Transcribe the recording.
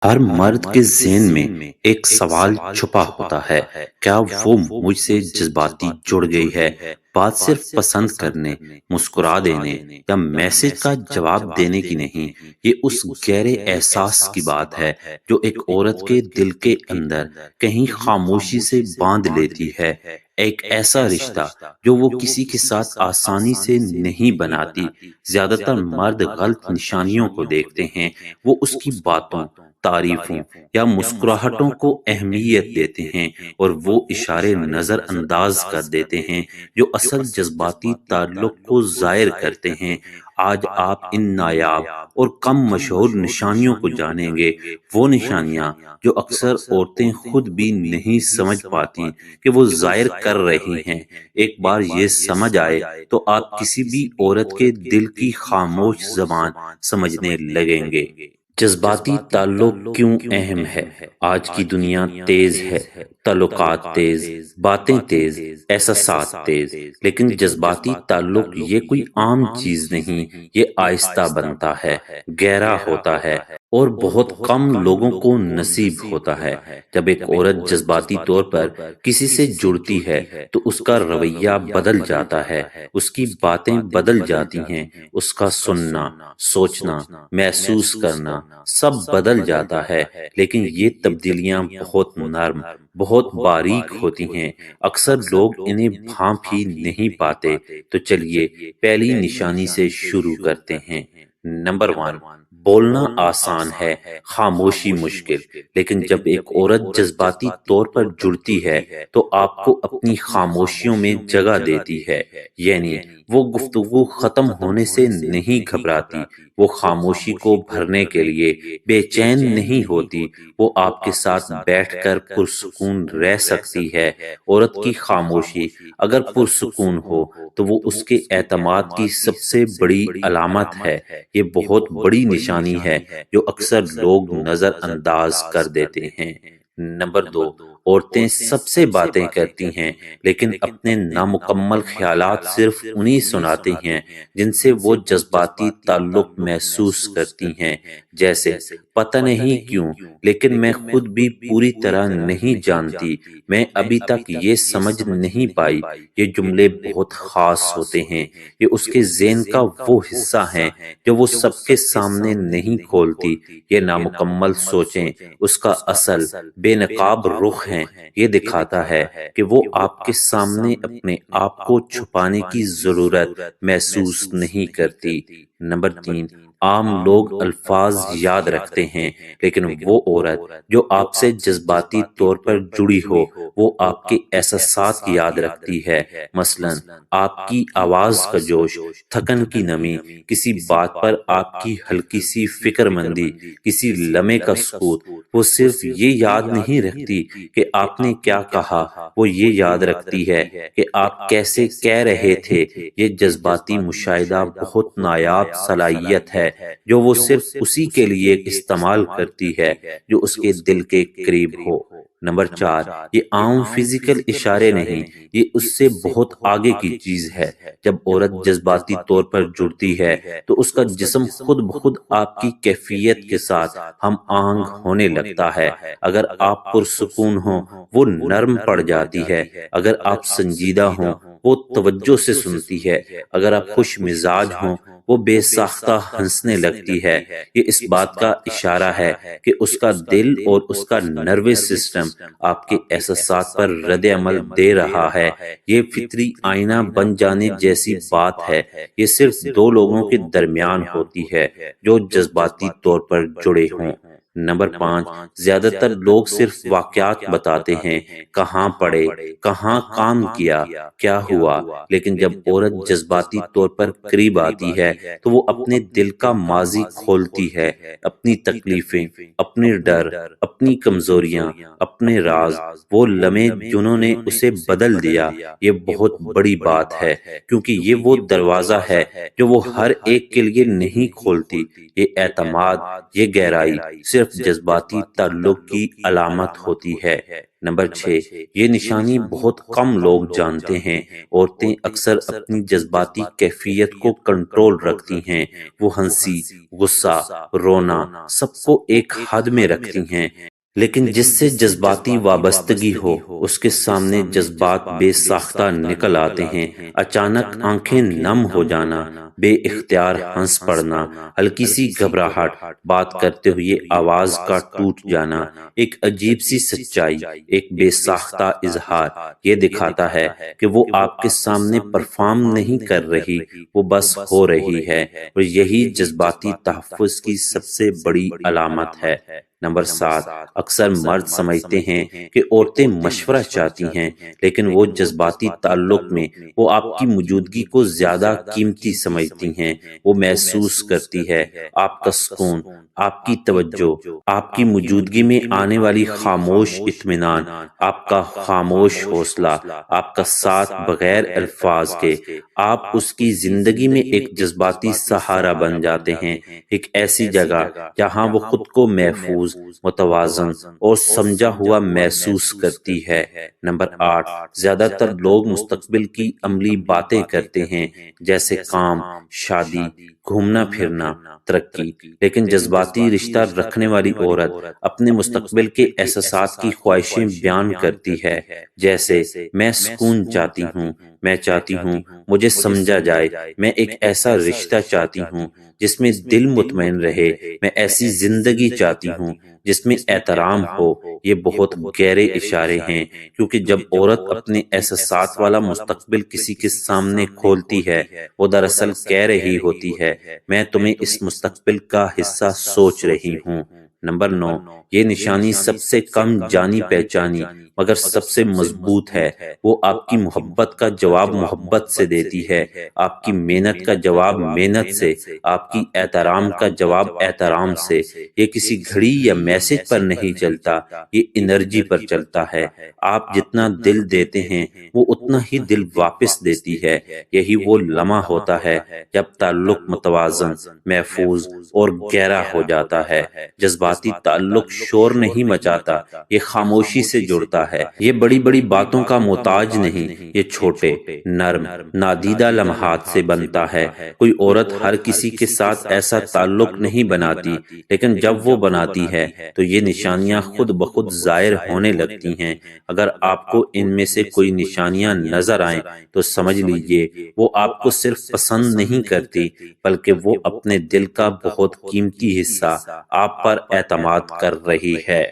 ہر مرد کے ذہن میں ایک سوال چھپا ہوتا ہے، کیا وہ مجھ سے جذباتی جڑ گئی ہے؟ بات صرف پسند کرنے، مسکرا دینے یا میسج کا جواب دینے کی نہیں، یہ اس گہرے احساس کی بات ہے جو ایک عورت کے دل کے اندر کہیں خاموشی سے باندھ لیتی ہے۔ ایک ایسا رشتہ جو وہ کسی کے ساتھ آسانی سے نہیں بناتی۔ زیادہ تر مرد غلط نشانیوں کو دیکھتے ہیں، وہ اس کی باتوں، تعریفوں یا مسکراہٹوں کو اہمیت دیتے ہیں، اور وہ اشارے نظر انداز کر دیتے ہیں جو اصل جذباتی تعلق کو ظاہر کرتے ہیں۔ آج آپ ان نایاب اور کم مشہور نشانیوں کو جانیں گے، وہ نشانیاں جو اکثر عورتیں خود بھی نہیں سمجھ پاتی کہ وہ ظاہر کر رہی ہیں۔ ایک بار یہ سمجھ آئے تو آپ کسی بھی عورت کے دل کی خاموش زبان سمجھنے لگیں گے۔ جذباتی تعلق کیوں اہم ہے؟ آج کی دنیا تیز ہے، تعلقات تیز، باتیں تیز، احساسات تیز، لیکن جذباتی تعلق یہ کوئی عام چیز نہیں، یہ آہستہ بنتا ہے، گہرا ہوتا ہے، اور بہت کم لوگوں کو نصیب ہوتا ہے۔ جب ایک عورت جذباتی طور پر کسی سے جڑتی ہے تو اس کا رویہ بدل جاتا ہے، اس کی باتیں بدل جاتی ہیں، اس کا سننا، سوچنا، محسوس کرنا سب بدل جاتا ہے۔ لیکن یہ تبدیلیاں بہت نرم، بہت باریک ہوتی ہیں، اکثر لوگ انہیں بھانپ ہی نہیں پاتے۔ تو چلیے پہلی نشانی سے شروع کرتے ہیں۔ نمبر 1، بولنا آسان ہے، خاموشی مشکل۔ لیکن جب ایک عورت جذباتی طور پر جڑتی ہے تو آپ کو اپنی خاموشیوں میں جگہ دیتی ہے، یعنی وہ گفتگو ختم ہونے سے نہیں گھبراتی، وہ خاموشی کو بھرنے کے لیے بے چین نہیں ہوتی، وہ آپ کے ساتھ بیٹھ کر پرسکون رہ سکتی ہے۔ عورت کی خاموشی اگر پرسکون ہو تو وہ اس کے اعتماد کی سب سے بڑی علامت ہے۔ یہ بہت بڑی نشانی ہے جو اکثر لوگ نظر انداز کر دیتے ہیں۔ نمبر 2، عورتیں سب سے باتیں کرتی ہیں لیکن اپنے نامکمل خیالات صرف انہیں سناتی ہیں جن سے وہ جذباتی تعلق محسوس کرتی ہیں۔ جیسے، پتہ نہیں کیوں لیکن میں خود بھی پوری طرح نہیں جانتی، میں ابھی تک یہ سمجھ نہیں پائی۔ یہ جملے بہت خاص ہوتے ہیں، یہ اس کے ذہن کا وہ حصہ ہیں جو وہ سب کے سامنے نہیں کھولتی۔ یہ نامکمل سوچیں اس کا اصل بے نقاب رخ ہیں، یہ دکھاتا ہے کہ وہ آپ کے سامنے اپنے آپ کو چھپانے کی ضرورت محسوس نہیں کرتی۔ نمبر 3، عام لوگ الفاظ یاد رکھتے ہیں لیکن وہ عورت جو آپ سے جذباتی طور پر جڑی ہو وہ آپ کے احساسات یاد رکھتی ہے۔ مثلاً آپ کی آواز کا جوش، تھکن کی نمی، کسی بات پر آپ کی ہلکی سی فکر مندی، کسی لمحے کا سکوت۔ وہ صرف یہ یاد نہیں رکھتی کہ آپ نے کیا کہا، وہ یہ یاد رکھتی ہے کہ آپ کیسے کہہ رہے تھے۔ یہ جذباتی مشاہدہ بہت نایاب صلاحیت ہے جو وہ صرف اسی کے لیے استعمال کرتی ہے جو اس کے دل کے قریب ہو۔ نمبر 4، یہ عام فزیکل اشارے نہیں، یہ اس سے بہت آگے کی چیز ہے۔ جب عورت جذباتی طور پر جڑتی ہے تو اس کا جسم خود بخود آپ کی کیفیت کے ساتھ ہم آہنگ ہونے لگتا ہے۔ اگر آپ پرسکون ہوں وہ نرم پڑ جاتی ہے، اگر آپ سنجیدہ ہوں وہ توجہ سے سنتی ہے، اگر آپ خوش مزاج ہوں وہ بے ساختہ ہنسنے لگتی ہے۔ یہ اس بات کا اشارہ ہے کہ اس کا دل اور اس کا نروس سسٹم آپ کے احساسات پر رد عمل دے رہا ہے۔ یہ فطری آئینہ بن جانے جیسی بات ہے، یہ صرف دو لوگوں کے درمیان ہوتی ہے جو جذباتی طور پر جڑے ہوں۔ نمبر 5، زیادہ تر لوگ صرف واقعات بتاتے ہیں، کہاں پڑھے، کہاں کام کیا، کیا ہوا، لیکن جب عورت جذباتی طور پر قریب آتی ہے تو وہ اپنے دل کا ماضی کھولتی ہے، اپنی تکلیفیں، اپنے ڈر، اپنی کمزوریاں، اپنے راز، وہ لمحے جنہوں نے اسے بدل دیا۔ یہ بہت بڑی بات ہے کیونکہ یہ وہ دروازہ ہے جو وہ ہر ایک کے لیے نہیں کھولتی۔ یہ اعتماد، یہ گہرائی صرف صرف جذباتی تعلق کی علامت ہوتی ہے۔ نمبر 6، یہ نشانی بہت کم لوگ جانتے ہیں۔ عورتیں اکثر اپنی جذباتی کیفیت کو کنٹرول رکھتی ہیں۔ وہ ہنسی، غصہ، رونا سب کو ایک حد میں رکھتی ہیں، لیکن جس سے جذباتی وابستگی ہو اس کے سامنے جذبات بے ساختہ نکل آتے ہیں۔ اچانک آنکھیں نم ہو جانا، بے اختیار ہنس پڑنا، ہلکی سی گھبراہٹ، بات کرتے ہوئے آواز کا ٹوٹ جانا، ایک عجیب سی سچائی، ایک بے ساختہ اظہار، یہ دکھاتا ہے کہ وہ آپ کے سامنے پرفارم نہیں کر رہی، وہ بس ہو رہی ہے، اور یہی جذباتی تحفظ کی سب سے بڑی علامت ہے۔ نمبر 7، اکثر مرد سمجھتے ہیں کہ عورتیں مشورہ چاہتی ہیں، لیکن وہ جذباتی تعلق میں وہ آپ کی موجودگی کو زیادہ قیمتی سمجھتی ہیں۔ وہ محسوس کرتی ہے آپ کا سکون، آپ کی توجہ، آپ کی موجودگی میں آنے والی خاموش اطمینان، آپ کا خاموش حوصلہ، آپ کا ساتھ بغیر الفاظ کے۔ آپ اس کی زندگی میں ایک جذباتی سہارا بن جاتے ہیں، ایک ایسی جگہ جہاں وہ خود کو محفوظ، متوازن اور سمجھا ہوا محسوس کرتی ہے۔ نمبر 8، زیادہ تر لوگ مستقبل کی عملی باتیں کرتے ہیں، جیسے کام، شادی، گھومنا پھرنا، ترقی، لیکن جذباتی رشتہ رکھنے والی عورت اپنے مستقبل کے احساسات کی خواہشیں بیان کرتی ہے، جیسے میں سکون چاہتی ہوں، میں چاہتی ہوں مجھے سمجھا جائے، میں ایک ایسا رشتہ چاہتی ہوں جس میں دل مطمئن رہے، میں ایسی زندگی چاہتی ہوں جس میں احترام ہو۔ یہ بہت گہرے اشارے ہیں، کیونکہ جب عورت اپنے احساسات والا مستقبل کسی کے سامنے کھولتی ہے، وہ دراصل کہہ رہی ہوتی ہے میں تمہیں اس مستقبل کا حصہ سوچ رہی ہوں۔ نمبر 9، یہ نشانی سب سے کم جانی پہچانی مگر سب سے مضبوط ہے۔ وہ آپ کی محبت کا جواب محبت سے دیتی ہے، آپ کی محنت کا جواب محنت سے، آپ کی احترام کا جواب احترام سے۔ یہ کسی گھڑی یا میسج پر نہیں چلتا، یہ انرجی پر چلتا ہے۔ آپ جتنا دل دیتے ہیں وہ اتنا ہی دل واپس دیتی ہے۔ یہی وہ لمحہ ہوتا ہے جب تعلق متوازن، محفوظ اور گہرا ہو جاتا ہے۔ جذباتی تعلق شور نہیں مچاتا، یہ خاموشی سے جڑتا ہے۔ یہ بڑی بڑی باتوں کا محتاج نہیں، یہ چھوٹے، نرم، نادیدہ لمحات سے بنتا ہے۔ کوئی عورت ہر کسی کے ساتھ ایسا تعلق نہیں بناتی، لیکن جب وہ بناتی ہے تو یہ نشانیاں خود بخود ظاہر ہونے لگتی ہیں۔ اگر آپ کو ان میں سے کوئی نشانیاں نظر آئیں تو سمجھ لیجئے وہ آپ کو صرف پسند نہیں کرتی، بلکہ وہ اپنے دل کا بہت قیمتی حصہ آپ پر اعتماد کر رہی ہے۔